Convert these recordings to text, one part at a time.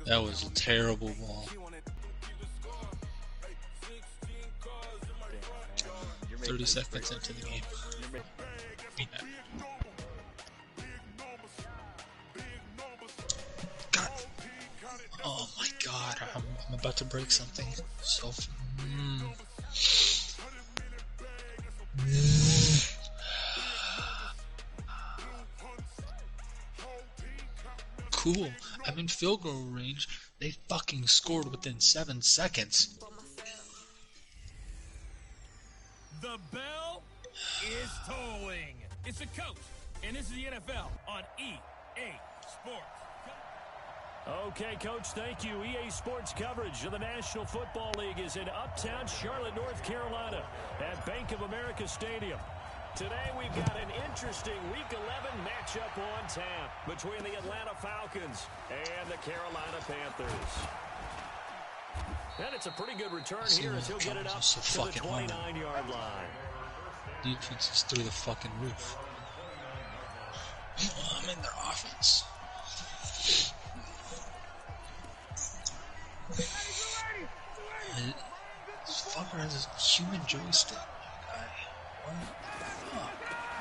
That was a terrible ball. 30 seconds into the game. God. Oh my God, I'm about to break something. So, cool. I'm in field goal range. They fucking scored within 7 seconds. The bell is tolling. It's the coach, and this is the NFL on EA Sports. Okay, Coach, thank you. EA Sports coverage of the National Football League is in uptown Charlotte, North Carolina at Bank of America Stadium. Today we've got an interesting Week 11 matchup on tap between the Atlanta Falcons and the Carolina Panthers. And it's a pretty good return here as he'll get it up to the 29-yard line. Defense is through the fucking roof. I'm in their offense. This fucker has a human joystick.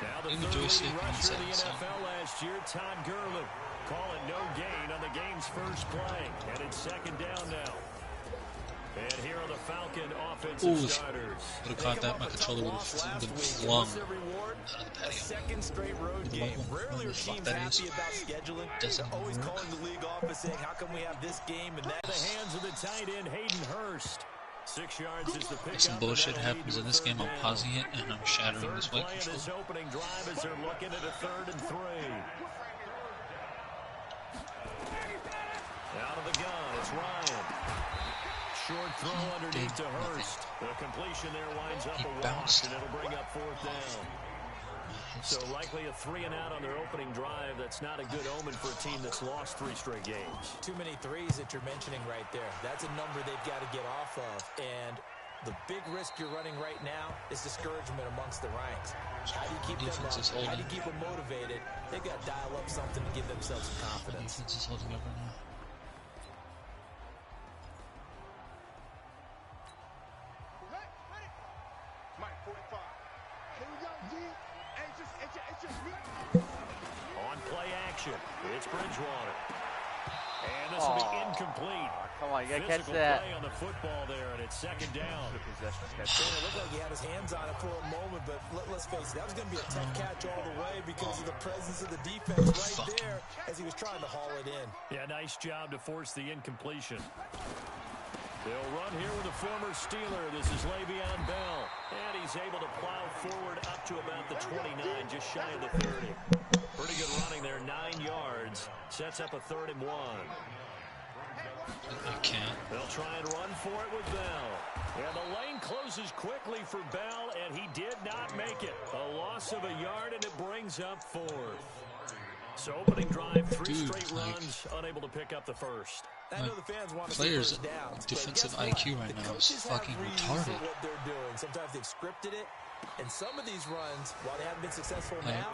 Now the third leading rusher in the NFL last year, Todd Gurley, calling no gain on the game's first play. And it's second down now. And here are the Falcon offensive starters. Would have caught that. My controller would have been flung out of the patio. Second straight road game. Rarely are teams happy about scheduling. They're always calling the league office saying, how come we have this game and that? The hands of the tight end, Hayden Hurst. 6 yards is the pickup. If some bullshit happens in this game, I'm pausing it and I'm shattering this white controller. This opening drive as they're looking at a 3rd and 3. Out of the gun, it's Ryan. Short throw underneath to Hurst. The completion there winds up a wash, and it'll bring up 4th down. So likely a 3-and-out on their opening drive. That's not a good omen for a team that's lost 3 straight games. Too many threes that you're mentioning right there. That's a number they've got to get off of. And the big risk you're running right now is discouragement amongst the ranks. How do you keep them up? How do you keep them motivated? They've got to dial up something to give themselves some confidence. Defense is holding up right now. On play action, it's Bridgewater. And this will be incomplete. Come on, you gotta catch Physical that. play on the football there, and it's second down. It looked like he had his hands on it for a moment, but let's face it, that was going to be a tough catch all the way because of the presence of the defense right there as he was trying to haul it in. Yeah, nice job to force the incompletion. They'll run here with a former Steeler. This is Le'Veon Bell. And he's able to plow forward up to about the 29, just shy of the 30. Pretty good running there, 9 yards. Sets up a 3rd and 1. I can't. They'll try and run for it with Bell. And the lane closes quickly for Bell, and he did not make it. A loss of a yard, and it brings up 4th. So opening drive, 3 straight runs, unable to pick up the first. I know the fans want to players' see downs, defensive IQ right now is fucking retarded. What they're doing. Sometimes they've scripted it, and some of these runs, while they haven't been successful now,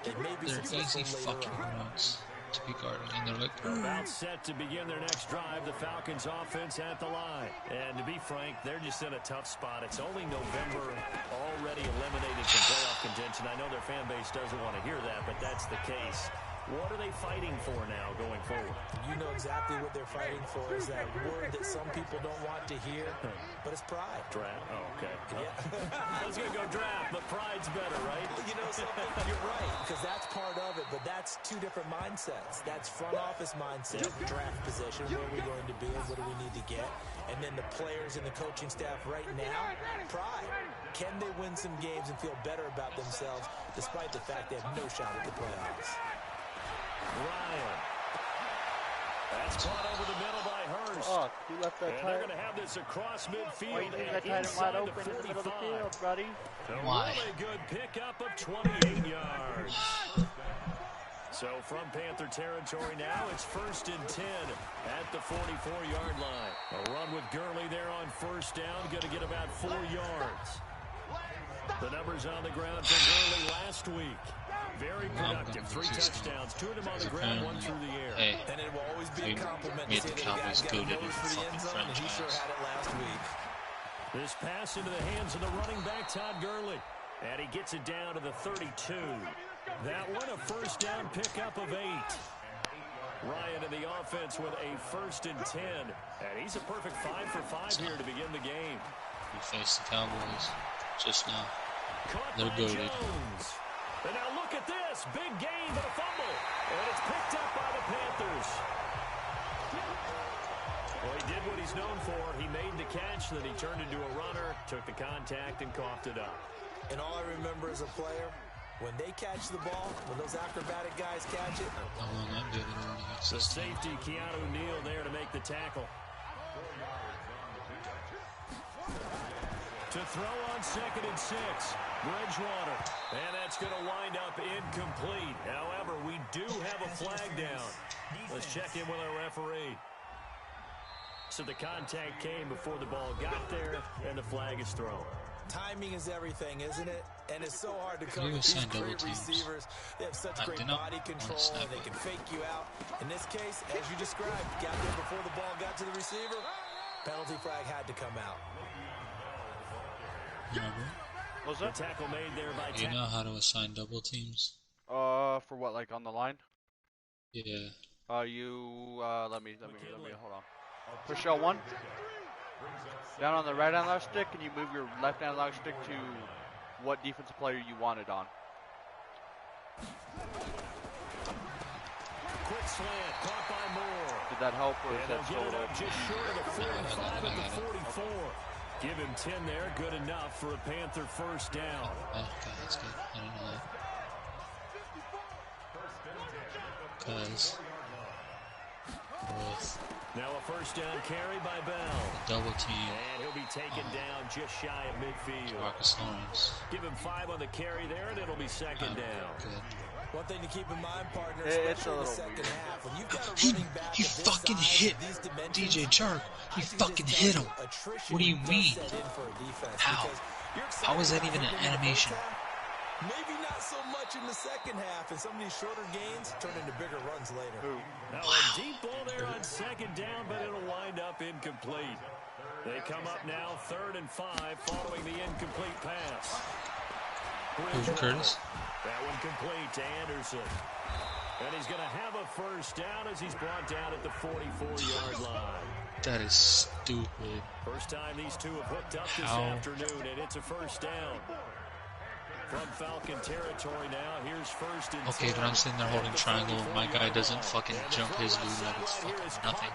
it may be successful easy later fucking on. runs to be guarding, and they're like, about set to begin their next drive. The Falcons offense at the line. And to be frank, they're just in a tough spot. It's only November, already eliminated from playoff contention. I know their fan base doesn't want to hear that, but that's the case. What are they fighting for now going forward? You know exactly what they're fighting for is that word that some people don't want to hear, but it's pride. Draft. Oh, okay. Yeah. I was going to go draft, but pride's better, right? You know something? You're right, because that's part of it, but that's 2 different mindsets. That's front office mindset, draft position, where are we going to be, what do we need to get? And then the players and the coaching staff right now, pride. Can they win some games and feel better about themselves despite the fact they have no shot at the playoffs? Ryan. That's brought over the middle by Hurst. Oh, you left that and they're going to have this across midfield. Oh, you leave that tight end wide open in the middle of the field, buddy. A really good pickup of 28 yards. So from Panther territory now, it's 1st and 10 at the 44-yard line. A run with Gurley there on 1st down, going to get about 4 yards. The numbers on the ground for Gurley last week. Very productive. 3 touchdowns, 2 of them on the ground, 1 through the air. Hey, And it be a compliment made to the see that Cowboys guy go got to the nose to the fucking end zone, and he sure franchise. had it last week. This pass into the hands of the running back, Todd Gurley. And he gets it down to the 32. That one a first down pickup of 8. Ryan in the offense with a 1st and 10. And he's a perfect 5 for 5 here to begin the game. We faced the Cowboys just now. Caught They're by goated. Jones. And now look at this. Big gain, but a fumble. And it's picked up by the Panthers. Well, he did what he's known for. He made the catch, then he turned into a runner, took the contact, and coughed it up. And all I remember as a player, when they catch the ball, when those acrobatic guys catch it. I will not be able to run against The this team. safety, Keanu Neal, there to make the tackle. To throw on 2nd and 6, Bridgewater. And that's going to wind up incomplete. However, we do have a flag down. Let's check in with our referee. So the contact came before the ball got there, and the flag is thrown. Timing is everything, isn't it? And it's so hard to cover You these assign double great teams. receivers. They have such I great did not body want to control, snap and they it. can fake you out. In this case, as you described, got there before the ball got to the receiver. Penalty flag had to come out. What's The that? tackle made there by Do you know how to assign double teams? For what, like on the line? Yeah. Let me, hold on. Push L1. Down on the right analog stick, and you move your left analog stick to what defensive player you want it on. quick slant, caught by Moore. Did that help, or is And that they'll still get a it little? up just short of the 45 at the 44. Give him 10 there, good enough for a Panther first down. Oh, okay, that's good. I didn't know that. Because with Now a first down carry by Bell. double team And he'll be taken down just shy of midfield. Marcus Lawrence, Give him 5 on the carry there, and it'll be second down. good. One thing to keep in mind, partner, It's a especially in the little second weird. half, when you've got a He running back he of this fucking size, hit these dimensions, DJ Chark. He I can fucking just hit tell him. you, attrition What do you does mean? set in for a defense How? because you're excited How is that about even an football in the animation? first half, maybe not so much in the second half, and some of these shorter gains turn into bigger runs later. Now a deep ball there on second down, but it'll wind up incomplete. They come up now 3rd and 5 following the incomplete pass. Who, Curtis? That one complete to Anderson. And he's going to have a first down as he's brought down at the 44-yard line. That is stupid. First time these two have hooked up this How? afternoon, and it's a first down. From Falcon territory now, here's 1st and 10. Okay, but I'm sitting there holding triangle and my guy doesn't fucking jump his loop like it's fucking nothing.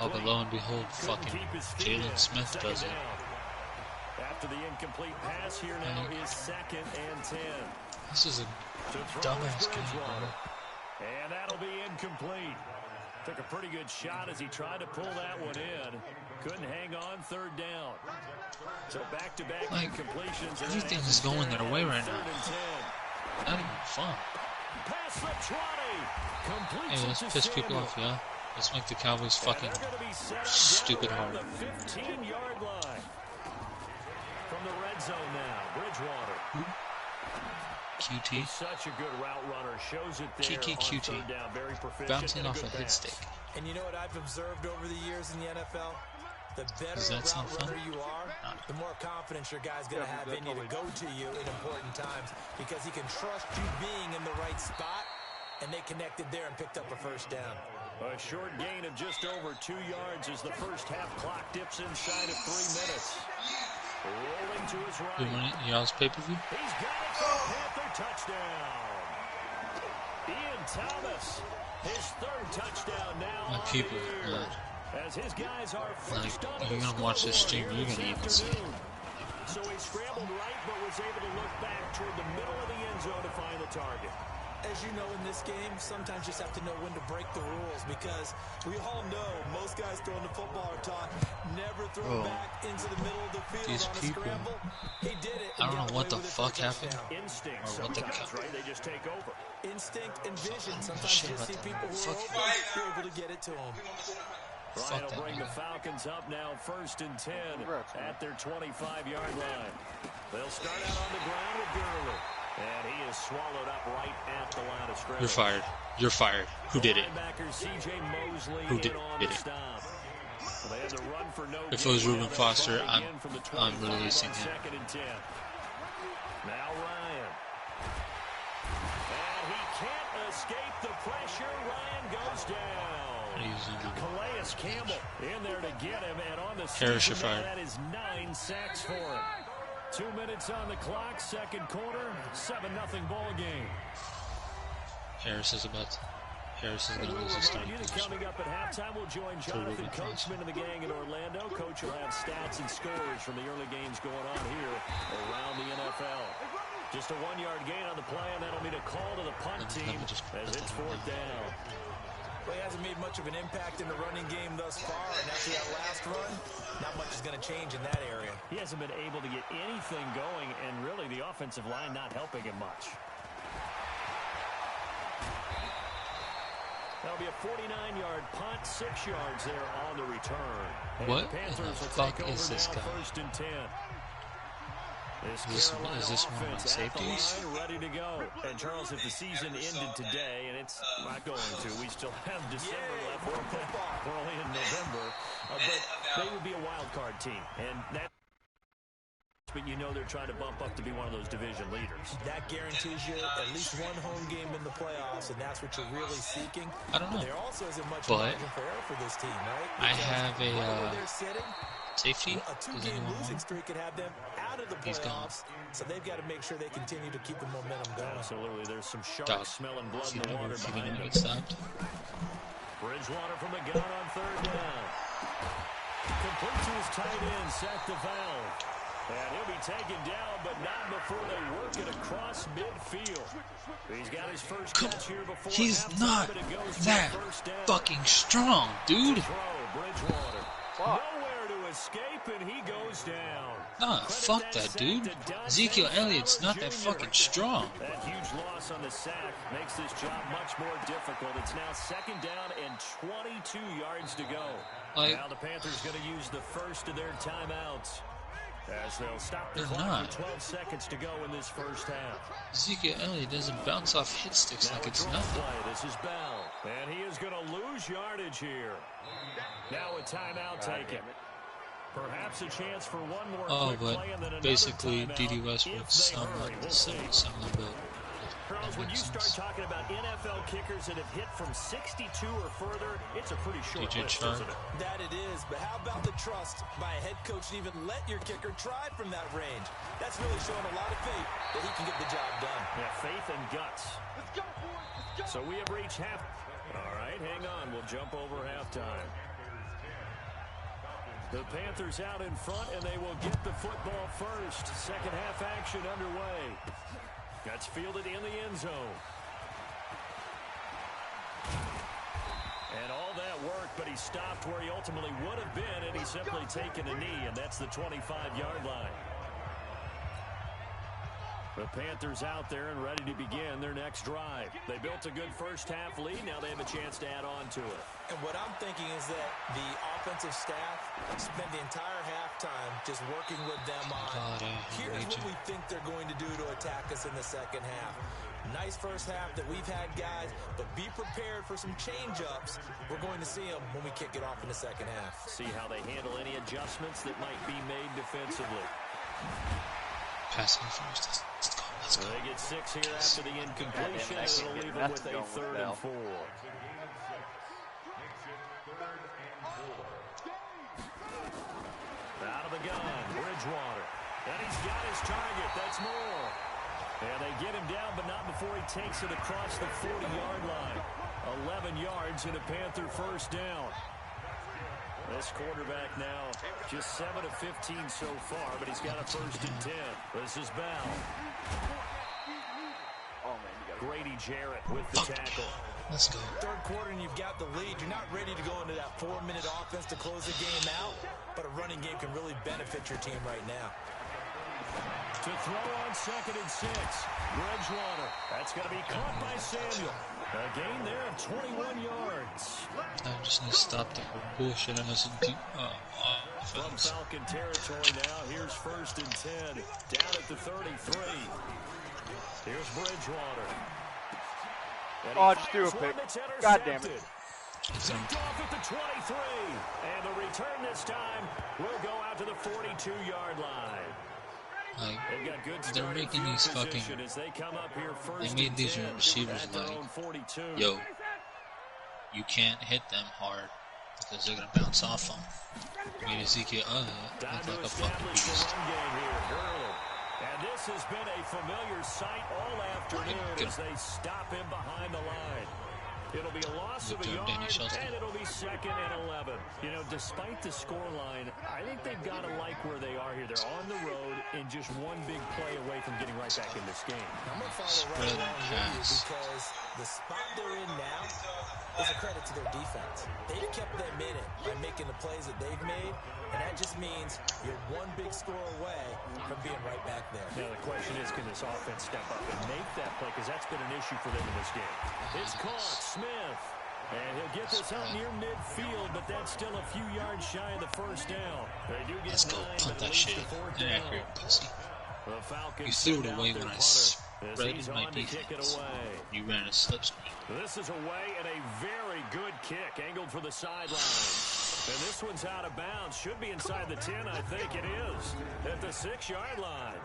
Oh, but lo and behold, fucking Jalen Smith does it. After the incomplete pass, here now is 2nd and 10. This is a dumbass game, bro. And that'll be incomplete. Took a pretty good shot as he tried to pull that one in. Couldn't hang on 3rd down. So back-to-back Like, incompletions. everything is going their way right now. 3rd and 10. Not even fun. Pass the 20. Completes Hey, let's it to piss people Samuel. off, yeah? Let's make the Cowboys fucking And they're gonna be set stupid down hard. around the 15-yard line. From the red zone now, Bridgewater. QT. He's such a good route runner. Shows it there Kiki on QT. 3rd down. Very proficient. Bouncing and off a good hit pass. stick. And you know what I've observed over the years in the NFL? The better Does a that route sound fun? runner you are, the more confidence your guy's going to have in you to go to you in important times because he can trust you being in the right spot, and they connected there and picked up a first down. A short gain of just over 2 yards as the first half clock dips inside of 3 minutes. Rolling to his right. You want it? Y'all's pay-per-view? He's got it for a Panther touchdown. Ian Thomas, his 3rd touchdown now My on people, the year. man. As his guys are Like, first on you're the gonna watch this stream, scoreboard you're here gonna this even see it. afternoon. So he scrambled right, but was able to look back toward the middle of the end zone to find the target. As you know, in this game, sometimes you just have to know when to break the rules because we all know most guys throwing the football are taught never throw Bro, back into the middle of the field these on a people, scramble. He did it. I and don't got know what away the with it for a fuck happened. touchdown. Instinct Or what the sometimes, right? They just take over. Instinct and vision. Sometimes Shit you just about see that. people who Fuck. are open, you're able to get it to them. Ryan Fuck will that bring the nigga. Falcons up now 1st and 10 Congrats, man. at their 25-yard line. They'll start out on the ground with Gurley. And he is swallowed up right at the line of scrimmage. You're fired. You're fired. Who did it? Who did it? If it was Reuben Foster, I'm releasing him. Now Ryan. And he can't escape the pressure. Ryan goes down. Calais Campbell in there to get him, and on the season, that is 9 sacks for him. 2 minutes on the clock, second quarter, 7-0 ball game. Harris is going to lose his starting position. Coming up at halftime, we'll join Jonathan Coachman and the gang in Orlando. Coach will have stats and scores from the early games going on here around the NFL. Just a 1-yard gain on the play, and that'll be a call to the punt team as it's 4th down. Well, he hasn't made much of an impact in the running game thus far, and after that last run, not much is going to change in that area. He hasn't been able to get anything going, and really the offensive line not helping him much. That'll be a 49-yard punt, 6 yards there on the return. And what the Panthers the fuck is this guy? 1st and 10. Is this one of my safeties? Ready to go. And Charles, if the season ended today, and it's not going to, we still have December left. We're only in November, but they would be a wild card team, and that. But you know they're trying to bump up to be one of those division leaders. That guarantees you at least one home game in the playoffs, and that's what you're really seeking. I don't know. There also isn't much margin for error for this team, right? I have a safety. A 2-game losing streak could have them out of the playoffs, so they've got to make sure they continue to keep the momentum going. Absolutely. There's some sharks smelling blood in the water behind them. Bridgewater from the gun on 3rd down. Complete to his tight end, Seth DeVal. And he'll be taken down, but not before they work it across midfield. He's got his first catch here before he's not that fucking strong, dude. Bridgewater. Nowhere to escape, and he goes down. Nah, fuck that, dude. Ezekiel Elliott's not that fucking strong. That huge loss on the sack makes this job much more difficult. It's now 2nd down and 22 yards to go. Now the Panthers going to use the first of their timeouts, as they'll stop the clock with 12 seconds to go in this first half. Ezekiel Elliott doesn't bounce off hit sticks like it's nothing. This is Bell, and he is going to lose yardage here. Now a timeout taken. Perhaps a chance for one more quick play and then another basically timeout D.D. Westbrook sound like the similar build. Charles, when you start talking about NFL kickers that have hit from 62 or further, it's a pretty short list, isn't it? That it is, but how about the trust by a head coach to even let your kicker try from that range? That's really showing a lot of faith that he can get the job done. Yeah, faith and guts. Let's go, boys. Let's go. So we have reached half. All right, hang on. We'll jump over halftime. The Panthers out in front, and they will get the football first. Second half action underway. That's fielded in the end zone. And all that work, but he stopped where he ultimately would have been, and he's simply taken a knee, and that's the 25-yard line. The Panthers out there and ready to begin their next drive. They built a good first half lead. Now they have a chance to add on to it. And what I'm thinking is that the offensive staff spent the entire halftime just working with them on, here's what we think they're going to do to attack us in the second half. Nice first half that we've had, guys, but be prepared for some change-ups. We're going to see them when we kick it off in the second half. See how they handle any adjustments that might be made defensively. Passing first. Let's go. They get 6 here after the incompletion, and it'll leave them with a 3rd and 4. Out of the gun, Bridgewater. And he's got his target. That's more. And they get him down, but not before he takes it across the 40-yard line. 11 yards and a Panther first down. This quarterback now just 7 of 15 so far, but he's got a 1st and 10. This is Bell. Grady Jarrett with the tackle. Let's go. Third quarter and you've got the lead. You're not ready to go into that 4-minute offense to close the game out, but a running game can really benefit your team right now. To throw on 2nd and 6. Bridgewater. That's going to be caught by Samuel. A gain there of 21 yards. I just need to stop the bullshit and listen to From Falcon territory now. Here's 1st and 10. Down at the 33. Here's Bridgewater. Oh, I just threw a pick. God damn it. Tipped off at the 23. And the return this time will go out to the 42-yard line. Like, they're making these fucking, they made these receivers like, yo, you can't hit them hard because they're going to bounce off them. Made Ezekiel look like a fucking beast. And this has been a familiar sight all afternoon as they stop him behind the line. It'll be a loss of a yard, and it'll be 2nd and 11. You know, despite the scoreline, I think they've got to like where they are here. They're on the road and just one big play away from getting right back in this game. I'm going to follow right along with you because the spot they're in now is a credit to their defense. They've kept them in it by making the plays that they've made, and that just means you're one big score away from being right back there. Now the question is, can this offense step up and make that play? Because that's been an issue for them in this game. It's caught, Smith. And he'll get this out near midfield, but that's still a few yards shy of the first down. They do get 9, punt that shit. Inaccurate, pussy. The Falcons you threw it away when I spread my defense. You ran a slip screen. This is away and a very good kick, angled for the sideline. And this one's out of bounds. Should be inside the 10, I think it is. At the 6-yard line.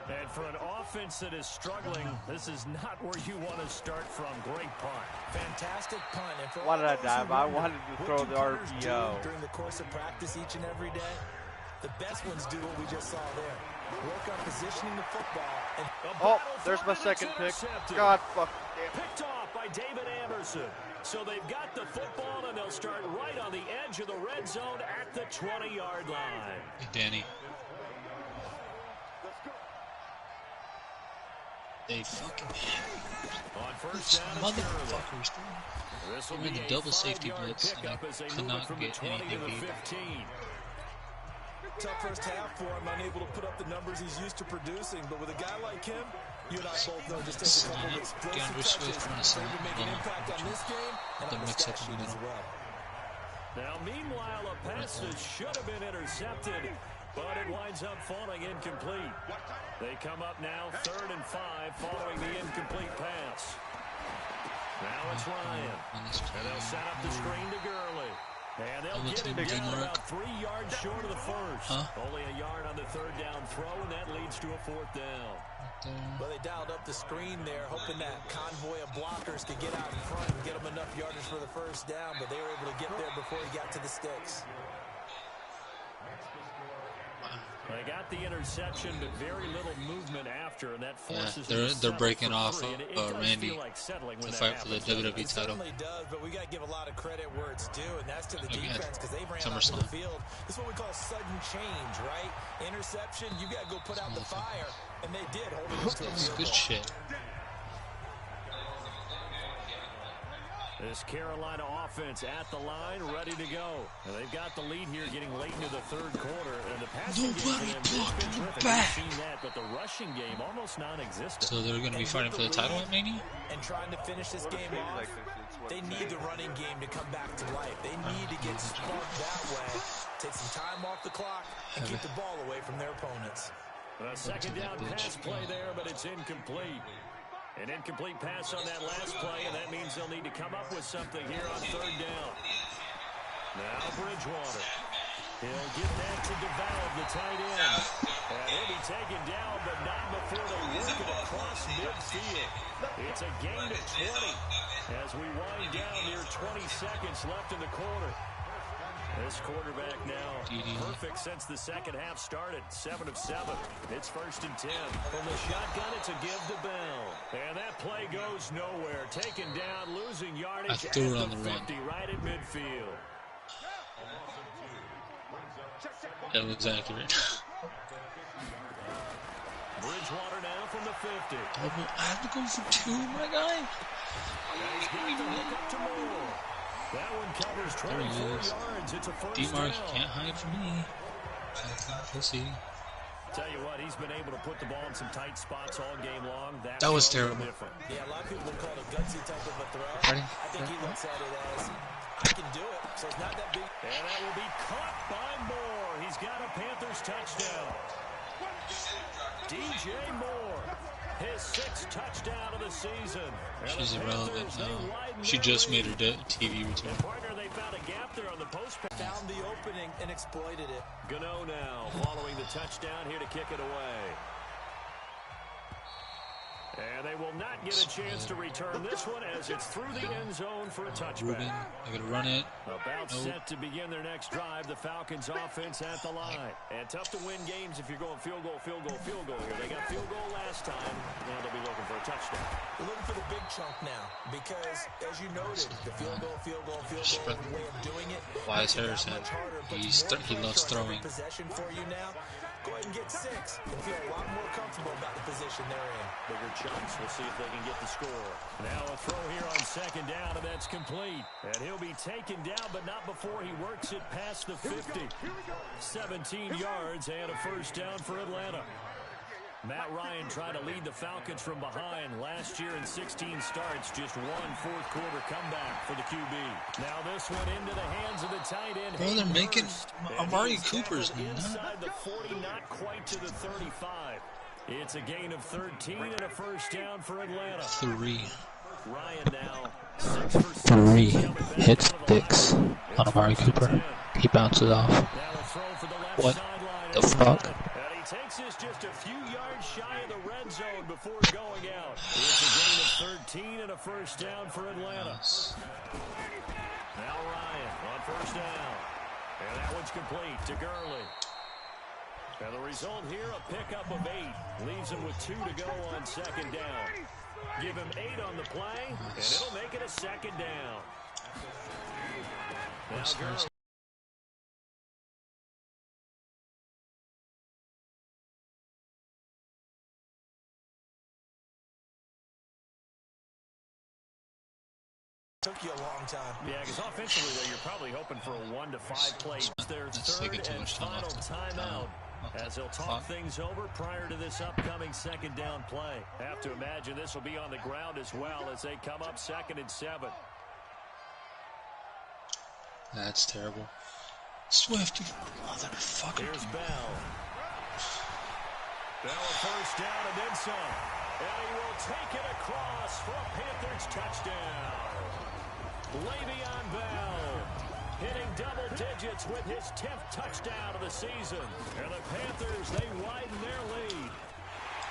And for an offense that is struggling, this is not where you want to start from. Great punt. Fantastic punt. And for why did I dive? I wanted to throw the RPO. During the course of practice each and every day, the best ones do what we just saw there. Work on positioning the football. And oh, there's my second pick. God fuck. Picked off by David Anderson. So they've got the football, and they'll start right on the edge of the red zone at the 20-yard line. Hey, Danny. They fucking on first down, motherfuckers, dude. They ran the double safety blitz, and I could not get anything beat. Tough first half for him, unable to put up the numbers he's used to producing, but with a guy like him, you and I both know just takes a couple of explosive touches for him to make an impact on this game and on the stat sheet as well. Now, meanwhile, a pass that should have been intercepted, but it winds up falling incomplete. They come up now 3rd and 5 following the incomplete pass. Now it's Ryan. And they'll set up the screen to Gurley. And they'll get him down about 3 yards short of the first. Only a yard on the 3rd down throw, and that leads to a 4th down. Well, they dialed up the screen there, hoping that convoy of blockers could get out in front and get them enough yardage for the 1st down, but they were able to get there before he got to the sticks. They got the interception, but very little movement after, and that forces they're breaking off Randy to fight for the WWE title. It certainly does, but we got to give a lot of credit where it's due, and that's to the defense because they ran onto the field. This is what we call sudden change, right? Interception, you got to go put out the fire, and they did. Hold it to a field good goal. shit. This Carolina offense at the line, ready to go. And they've got the lead here getting late into the 3rd quarter. And the passing game for them has been terrific. We've seen that, but the rushing game almost non-existent. So they're going to be fighting for the title at Mania? And trying to finish this game off, they need the running game to come back to life. They need to get sparked that way, take some time off the clock, and keep the ball away from their opponents. A 2nd down pass play there, but it's incomplete. An incomplete pass on that last play, and that means they'll need to come up with something here on 3rd down. Now Bridgewater. He'll get that to develop the tight end. And he'll be taken down, but not before they work it across midfield. It's a gain of 20 as we wind down near 20 seconds left in the quarter. This quarterback now perfect since the 2nd half started. 7 of 7. It's 1st and 10. From the shotgun, it's a give to Bell. And that play goes nowhere. Taken down, losing yardage at the 50, right at midfield. That was accurate. Bridgewater now from the 50. I have to go for 2, my guy. He's got to look up to Moore. That one covers 24 yards. It's a 1st down. Can't hide from me. Pussy. Tell you what, he's been able to put the ball in some tight spots all game long. That was terrible. Yeah, a lot of people would call it a gutsy type of a throw. I think he looks at it as, I can do it, so it's not that big. And that will be caught by Moore. He's got a Panthers touchdown. DJ Moore. His 6th touchdown of the season. She's irrelevant now. She just made her TV return. Partner, they found a gap there on the post. Found the opening and exploited it. Gano now following the touchdown here to kick it away. And they will not get a chance to return this one as it's through the end zone for a touchback. Ruben, they're going to run it. About set to begin their next drive. The Falcons offense at the line. And tough to win games if you're going field goal here. They got field goal last time. Now they'll be looking for a touchdown. We're looking for the big chunk now because, as you noted, the field goal way of doing it. Wise Harrison, he loves throwing. Possession for you now. Go ahead and get 6 and feel a lot more comfortable about the position they're in. Bigger chunks. We'll see if they can get the score. Now a throw here on 2nd down, and that's complete. And he'll be taken down, but not before he works it past the 50. 17 yards and a 1st down for Atlanta. Matt Ryan tried to lead the Falcons from behind. Last year in 16 starts, just one fourth-quarter comeback for the QB. Now this one into the hands of the tight end. Bro, they're making Amari Cooper's inside the 40, not quite to the 35. It's a gain of 13 and a 1st down for Atlanta. 3. Ryan now 6 for 6. 3 hits sticks on Amari Cooper. He bounces off. What the fuck? Takes this just a few yards shy of the red zone before going out. It's a gain of 13 and a 1st down for Atlanta. Now Ryan on 1st down. And that one's complete to Gurley. And the result here, a pickup of 8. Leaves him with 2 to go on 2nd down. Give him 8 on the play, and it'll make it a 2nd down. Now Gurley. Took you a long time. Yeah, because offensively, though, you're probably hoping for a 1 to 5 play. Their 3rd and final timeout as they'll talk things over prior to this upcoming 2nd down play. Have to imagine this will be on the ground as well as they come up 2nd and 7. That's terrible. Swift, you motherfucker. Here's Bell. Bell a 1st down and then some. And he will take it across for a Panthers touchdown. Le'Veon Bell hitting double digits with his 10th touchdown of the season. And the Panthers, they widen their lead.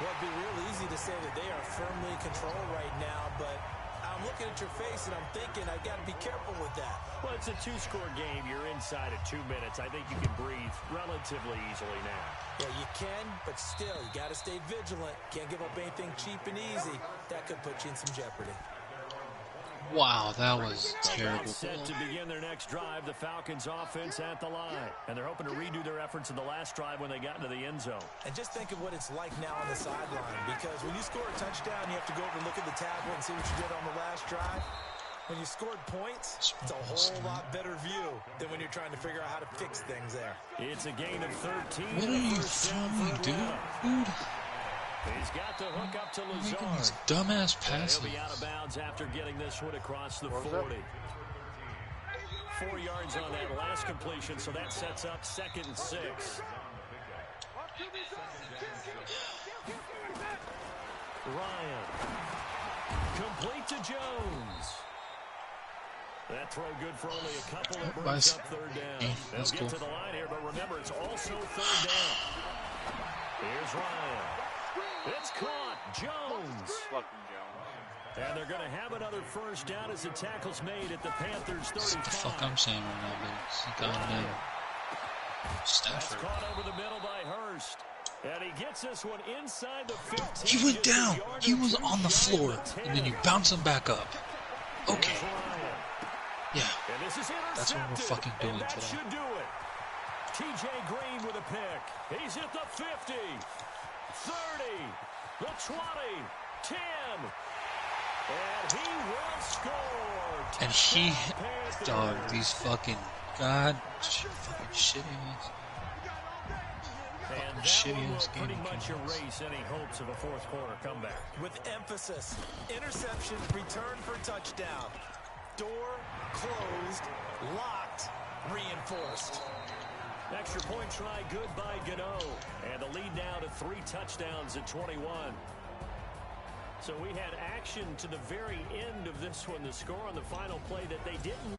Well, it'd be real easy to say that they are firmly in control right now, but I'm looking at your face and I'm thinking I've got to be careful with that. Well, it's a 2-score game. You're inside of 2 minutes. I think you can breathe relatively easily now. Yeah, you can, but still, you got to stay vigilant. Can't give up anything cheap and easy. That could put you in some jeopardy. Wow, that was terrible. Set to begin their next drive, the Falcons offense at the line. And they're hoping to redo their efforts in the last drive when they got into the end zone. And just think of what it's like now on the sideline, because when you score a touchdown, you have to go over and look at the tablet and see what you did on the last drive. When you scored points, it's a whole lot better view than when you're trying to figure out how to fix things there. It's a gain of 13. What are you throwing, dude? He's got to hook up to Lazard. Making these dumbass passes. He'll be out of bounds after getting this one across the 40. 4 yards on that last completion, so that sets up 2nd and 6. Ryan. Complete to Jones. That throw good for only a couple. That brings up 3rd down. They'll get to the line here, but remember, it's also 3rd down. Here's Ryan. It's caught. Jones. Fucking Jones. And they're going to have another 1st down as the tackle's made at the Panthers 35. That's what the fuck I'm saying right now, but it's going in. Stafford. That's caught over the middle by Hurst. And he gets this one inside the 15. He went down. He was on the floor, and then you bounce him back up. Okay. Yeah. That's what we're fucking doing today. Should do it. TJ Green with a pick. He's at the 50. 30, the 20, 10, and he will score. And he, dog, these fucking, fucking shitty ones. And that one will pretty much erase any hopes of a 4th-quarter comeback. With emphasis, interception, return for touchdown. Door closed, locked, reinforced. Extra point try good by Gano. And the lead now to 3 touchdowns at 21. So we had action to the very end of this one. The score on the final play that they didn't